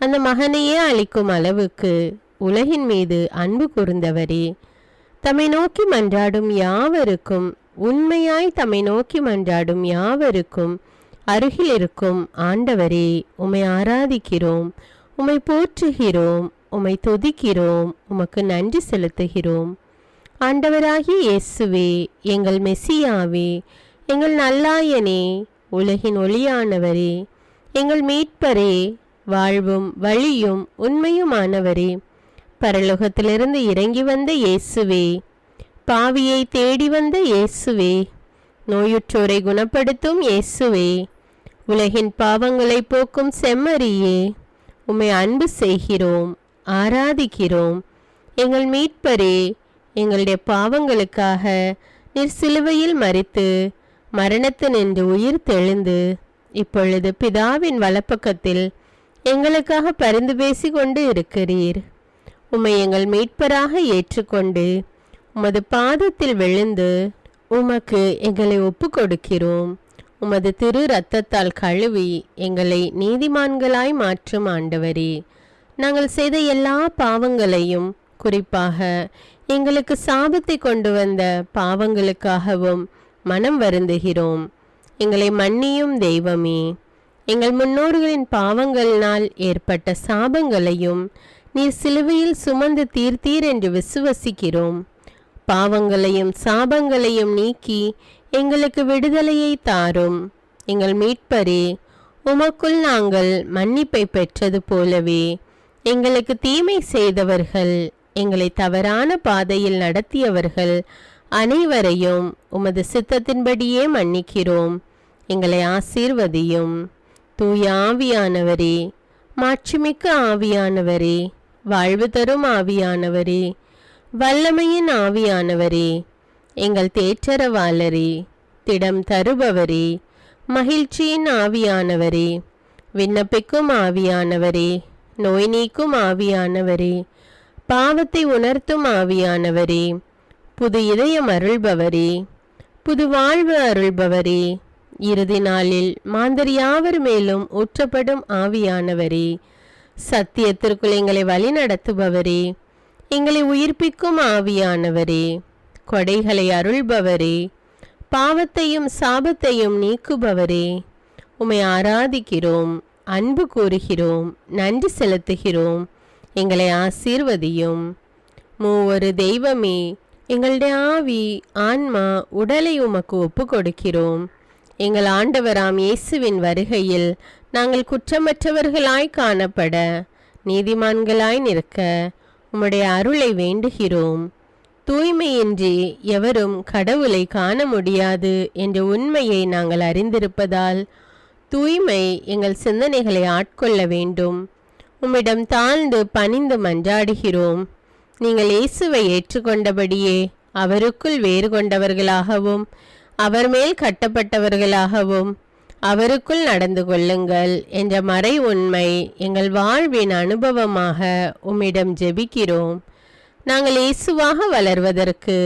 அந்த மகனையே அளிக்கும் அளவுக்கு உலகின் மீது அன்பு கூர்ந்தவரே, தம்மை நோக்கி மன்றாடும் யாவருக்கும், உண்மையாய் தம்மை நோக்கி மன்றாடும் யாவருக்கும் அருகில் இருக்கும் ஆண்டவரே, உம்மை ஆராதிக்கிறோம், உம்மை போற்றுகிறோம், உம்மை துதிக்கிறோம், உமக்கு நன்றி செலுத்துகிறோம். ஆண்டவராகிய இயேசுவே, எங்கள் மெசியாவே, எங்கள் நல்லாயனே, உலகின் ஒளியானவரே, எங்கள் மீட்பரே, வாழ்வும் வழியும் உண்மையுமானவரே, பரலோகத்திலிருந்து இறங்கி வந்த இயேசுவே, பாவியை தேடி வந்த இயேசுவே, நோயுற்றோரை குணப்படுத்தும் இயேசுவே, உலகின் பாவங்களை போக்கும் செம்மறியே, உம்மை அன்பு செய்கிறோம், ஆராதிக்கிறோம். எங்கள் மீட்பரே, எங்களுடைய பாவங்களுக்காக நீர் சிலுவையில் மரித்து மரணத்தினின்று உயிர் தெழுந்து இப்பொழுது பிதாவின் வலப்பக்கத்தில் எங்களுக்காக பரிந்து பேசி கொண்டு இருக்கிறீர். உம்மை எங்கள் மீட்பராக ஏற்றுக்கொண்டு உமது பாதத்தில் விழுந்து உமக்கு எங்களை ஒப்பு கொடுக்கிறோம். உமது திரு இரத்தத்தால் கழுவி எங்களை நீதிமான்களாய் மாற்றும் ஆண்டவரே, நாங்கள் செய்த எல்லா பாவங்களையும், குறிப்பாக எங்களுக்கு சாபத்தை கொண்டு வந்த பாவங்களுக்காகவும் மனம் வருந்துகிறோம். எங்களை மன்னியும் தெய்வமே, எங்கள் முன்னோர்களின் பாவங்களினால் ஏற்பட்ட சாபங்களையும் நீர் சிலுவையில் சுமந்து தீர்த்தீர் என்று விசுவசிக்கிறோம். பாவங்களையும் சாபங்களையும் நீக்கி எங்களுக்கு விடுதலையை தாரும். எங்கள் மீட்பரே, உமக்குள் நாங்கள் மன்னிப்பை பெற்றது போலவே எங்களுக்கு தீமை செய்தவர்கள், எங்களை தவறான பாதையில் நடத்தியவர்கள் அனைவரையும் உமது சித்தத்தின்படியே மன்னிக்கிறோம். எங்களை ஆசீர்வதியும். தூய ஆவியானவரே, மாட்சிமிக்க ஆவியானவரே, வாழ்வு தரும் ஆவியானவரே, வல்லமையின் ஆவியானவரே, எங்கள் தேற்றரவாளரே, திடம் தருபவரே, மகிழ்ச்சியின் ஆவியானவரே, விண்ணப்பிக்கும் ஆவியானவரே, நோய் நீக்கும் ஆவியானவரே, பாவத்தை உணர்த்தும் ஆவியானவரே, புது இதயம் அருள்பவரே, புது வாழ்வு அருள்பவரே, இறுதி நாளில் மாந்தர் யாவர் மேலும் ஊற்றப்படும் ஆவியானவரே, சத்தியத்திற்குள் எங்களை வழி நடத்துபவரே, எங்களை உயிர்ப்பிக்கும் ஆவியானவரே, கொடைகளை அருள்பவரே, பாவத்தையும் சாபத்தையும் நீக்குபவரே, உம்மை ஆராதிக்கிறோம், அன்பு கூறுகிறோம், நன்றி செலுத்துகிறோம். எங்களை ஆசீர்வதியும். மூவொரு தெய்வமே, எங்களுடைய ஆவி, ஆன்மா, உடலை உமக்கு ஒப்பு கொடுக்கிறோம். எங்கள் ஆண்டவராம் இயேசுவின் வருகையில் நாங்கள் குற்றமற்றவர்களாய் காணப்பட நீதிமான்களாய் நிற்க உம்முடைய அருளை வேண்டுகிறோம். தூய்மையின்றி எவரும் கடவுளை காண முடியாது என்ற உண்மையை நாங்கள் அறிந்திருப்பதால் தூய்மை எங்கள் சிந்தனைகளை ஆட்கொள்ள வேண்டும். உம்மிடம் தாழ்ந்து பணிந்து மன்றாடுகிறோம். நீங்கள் இயேசுவை ஏற்றுக்கொண்டபடியே அவருக்குள் வேறு கொண்டவர்களாகவும் அவர் மேல் கட்டப்பட்டவர்களாகவும் அவருக்குள் நடந்து கொள்ளுங்கள் என்ற மறை உண்மை எங்கள் வாழ்வின் அனுபவமாக உம்மிடம் ஜெபிக்கிறோம். நாங்கள் இயேசுவாக வளர்வதற்கு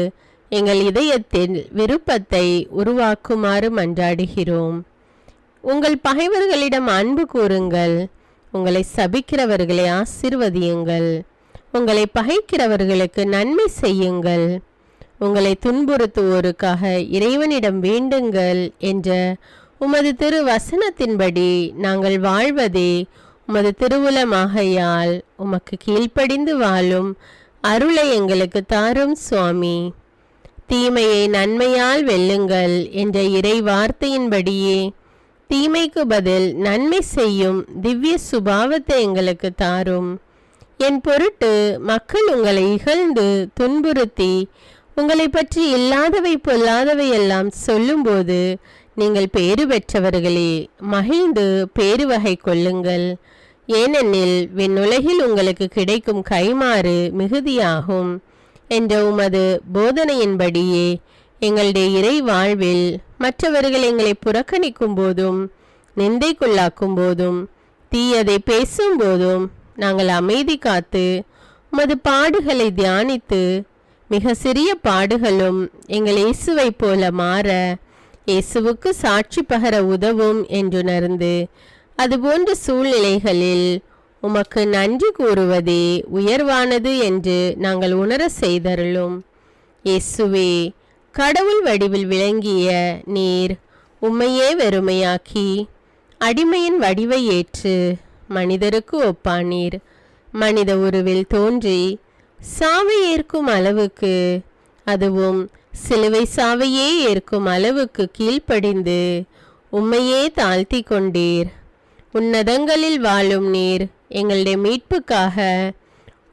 எங்கள் இதயத்தில் விருப்பத்தை உருவாக்குமாறு மன்றாடுகிறோம். உங்கள் பகைவர்களிடம் அன்பு கூறுங்கள். உங்களை சபிக்கிறவர்களை ஆசீர்வதியுங்கள். உங்களை பகைக்கிறவர்களுக்கு நன்மை செய்யுங்கள். உங்களை துன்புறுத்துவோருக்காக இறைவனிடம் வேண்டுங்கள் என்ற உமது திரு வசனத்தின்படி நாங்கள் வாழ்வதே உமது திருவுலமாகையால் உமக்கு கீழ்ப்படிந்து வாழும் அருளை எங்களுக்கு தாரும் சுவாமி. தீமையை நன்மையால் வெல்லுங்கள் என்ற இறை வார்த்தையின்படியே தீமைக்கு பதில் நன்மை செய்யும் திவ்ய சுபாவத்தை எங்களுக்கு தாரும். என் பொருட்டு மக்கள் உங்களை இகழ்ந்து துன்புறுத்தி உங்களை பற்றி இல்லாதவை பொல்லாதவை எல்லாம் சொல்லும்போது நீங்கள் பேறு பெற்றவர்களே, மகிழ்ந்து பேருவகை கொள்ளுங்கள். ஏனெனில் விண்ணுலகில் உங்களுக்கு கிடைக்கும் கைமாறு மிகுதியாகும் என்ற உமது போதனையின்படியே எங்களுடைய இறை வாழ்வில் மற்றவர்கள் எங்களை புறக்கணிக்கும் போதும் நிந்தைக்குள்ளாக்கும் போதும் தீயதை பேசும்போதும் நாங்கள் அமைதி காத்து உமது பாடுகளை தியானித்து மிக சிறிய பாடுகளும் எங்கள் இயேசுவை போல மாற இயேசுவுக்கு சாட்சி பகர உதவும் என்றுணர்ந்து அதுபோன்ற சூழ்நிலைகளில் உமக்கு நன்றி கூறுவதே உயர்வானது என்று நாங்கள் உணர செய்தருளும். இயேசுவே, கடவுள் வடிவில் விளங்கிய நீர் உம்மையே வெறுமையாக்கி அடிமையின் வடிவை ஏற்று மனிதருக்கு ஒப்பானீர். மனித உருவில் தோன்றி சாவை ஏற்கும் அளவுக்கு, அதுவும் சிலுவை சாவையே ஏற்கும் அளவுக்கு கீழ்ப்படிந்து உம்மையே தாழ்த்தி கொண்டீர். உன்னதங்களில் வாழும் நீர் எங்களுடைய மீட்புக்காக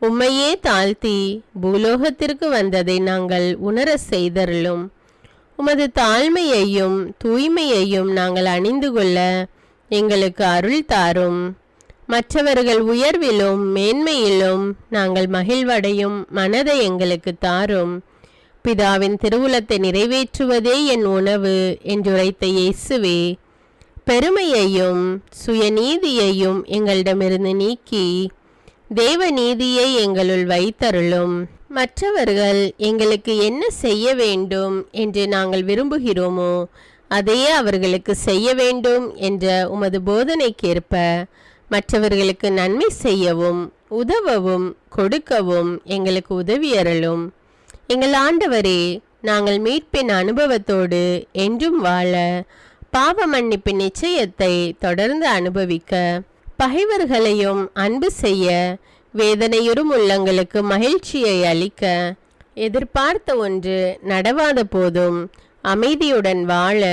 உம்மையே தாழ்த்தி பூலோகத்திற்கு வந்ததை நாங்கள் உணர செய்தருளும். உமது தாழ்மையையும் தூய்மையையும் நாங்கள் அணிந்து கொள்ள எங்களுக்கு அருள் தாரும். மற்றவர்கள் உயர்விலும் மேன்மையிலும் நாங்கள் மகிழ்வடையும் மனதை எங்களுக்கு தாரும். பிதாவின் திருவுளத்தை நிறைவேற்றுவதே என் உணவு என்றுரைத்த இயேசுவே, பெருமையையும் சுயநீதியையும் எங்களிடமிருந்து நீக்கி தேவ நீதியை எங்களுள் வைத்தருளும். மற்றவர்கள் எங்களுக்கு என்ன செய்ய வேண்டும் என்று நாங்கள் விரும்புகிறோமோ அதையே அவர்களுக்கு செய்ய வேண்டும் என்ற உமது போதனைக்கேற்ப மற்றவர்களுக்கு நன்மை செய்யவும் உதவவும் கொடுக்கவும் எங்களுக்கு உதவியருளும். எங்கள் ஆண்டவரே, நாங்கள் மீட்பின் அனுபவத்தோடு என்றும் வாழ பாவ மன்னிப்பின் நிச்சயத்தை தொடர்ந்து அனுபவிக்க பகைவர்களையும் அன்பு செய்ய வேதனையுறும் உள்ளங்களுக்கு மகிழ்ச்சியை அளிக்க எதிர்பார்த்த ஒன்று நடவாத போதும் அமைதியுடன் வாழ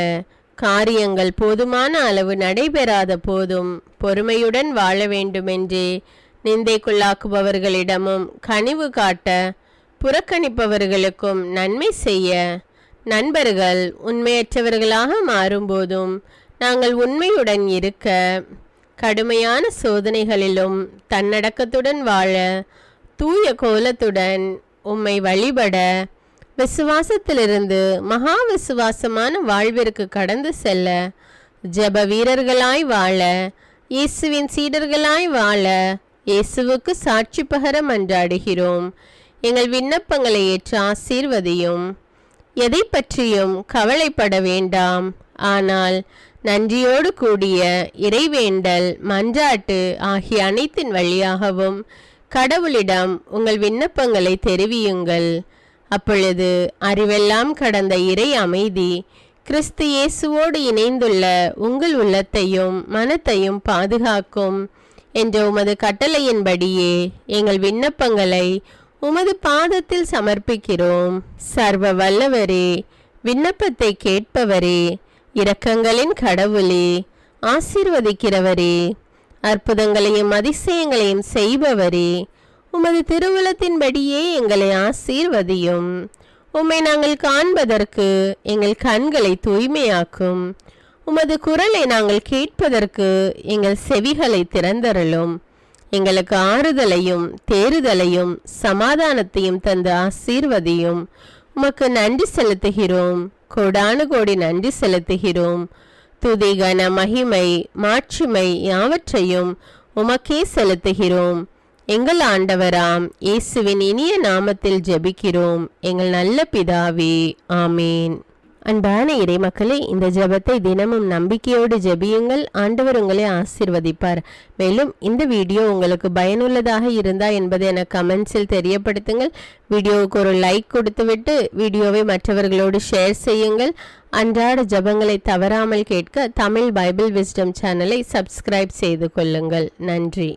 காரியங்கள் போதுமான அளவு நடைபெறாத போதும் பொறுமையுடன் வாழ வேண்டுமென்றே நிந்தைக்குள்ளாக்குபவர்களிடமும் கனிவு காட்ட புறக்கணிப்பவர்களுக்கும் நன்மை செய்ய நண்பர்கள் உண்மையற்றவர்களாக மாறும்போதும் நாங்கள் உண்மையுடன் இருக்க கடுமையான சோதனைகளிலும் தன்னடக்கத்துடன் வாழ தூய கோலத்துடன் உம்மை வழிபட விசுவாசத்திலிருந்து மகா விசுவாசமான வாழ்விற்கு கடந்து செல்ல ஜெப வீரர்களாய் வாழ இயேசுவின் சீடர்களாய் வாழ இயேசுவுக்கு சாட்சி பகர மன்றாடுகிறோம். எங்கள் விண்ணப்பங்களை ஏற்று ஆசீர்வதியும். எதை பற்றியும் கவலைப்பட வேண்டாம். ஆனால் நன்றியோடு கூடிய இறைவேண்டல் மன்றாட்டு ஆகிய அனைத்தின் வழியாகவும் கடவுளிடம் உங்கள் விண்ணப்பங்களை தெரிவியுங்கள். அப்பொழுது அறிவெல்லாம் கடந்த இறை அமைதி கிறிஸ்து இயேசுவோடு இணைந்துள்ள உங்கள் உள்ளத்தையும் மனத்தையும் பாதுகாக்கும் என்ற உமது கட்டளையின்படியே எங்கள் விண்ணப்பங்களை உமது பாதத்தில் சமர்ப்பிக்கிறோம். சர்வ வல்லவரே, விண்ணப்பத்தை கேட்பவரே, இரக்கங்களின் கடவுளே, ஆசீர்வதிக்கிறவரே, அற்புதங்களையும் அதிசயங்களையும் செய்பவரே, உமது திருவுளத்தின்படியே எங்களை ஆசீர்வதியும். உம்மை நாங்கள் காண்பதற்கு எங்கள் கண்களை தூய்மையாக்கும். உமது குரலை நாங்கள் கேட்பதற்கு எங்கள் செவிகளை திறந்தருளும். எங்களுக்கு ஆறுதலையும் தேறுதலையும் சமாதானத்தையும் தந்து ஆசீர்வதியும். உமக்கு நன்றி செலுத்துகிறோம், கோடானு கோடி நன்றி செலுத்துகிறோம். துதி கன மகிமை மாட்சிமை யாவற்றையும் உமக்கே செலுத்துகிறோம். எங்கள் ஆண்டவராம் இயேசுவின் இனிய நாமத்தில் ஜெபிக்கிறோம் எங்கள் நல்ல பிதாவே, ஆமேன். அன்பான இறைமக்களே, இந்த ஜெபத்தை தினமும் நம்பிக்கையோடு ஜெபியுங்கள். ஆண்டவர் உங்களை ஆசீர்வதிப்பார். மேலும் இந்த வீடியோ உங்களுக்கு பயனுள்ளதாக இருந்தா என்பதை எனக்கு கமெண்ட்ஸில் தெரியப்படுத்துங்கள். வீடியோவுக்கு ஒரு லைக் கொடுத்துவிட்டு வீடியோவை மற்றவர்களோடு ஷேர் செய்யுங்கள். அன்றாட ஜெபங்களை தவறாமல் கேட்க தமிழ் பைபிள் விஸ்டம் சேனலை சப்ஸ்கிரைப் செய்து கொள்ளுங்கள். நன்றி.